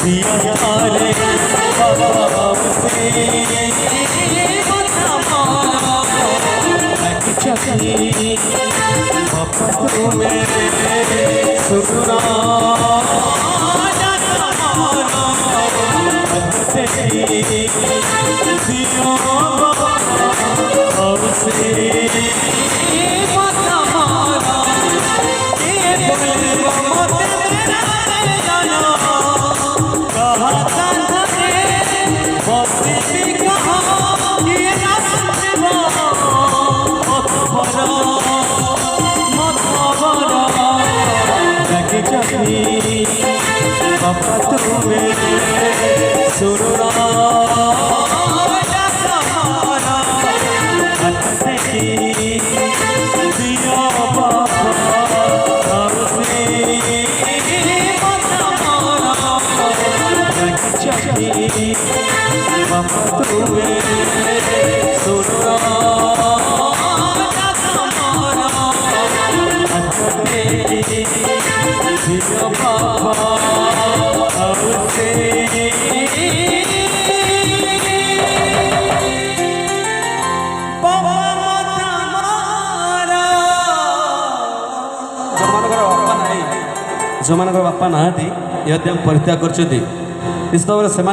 दिया रे बाप से बापा तुम्हें सुना दिया बाप से बापा तुम्हें सुना दिया बापा से बापा तुम्हें सुना दिया बाबा से जो मान बापा ना परित्याग कर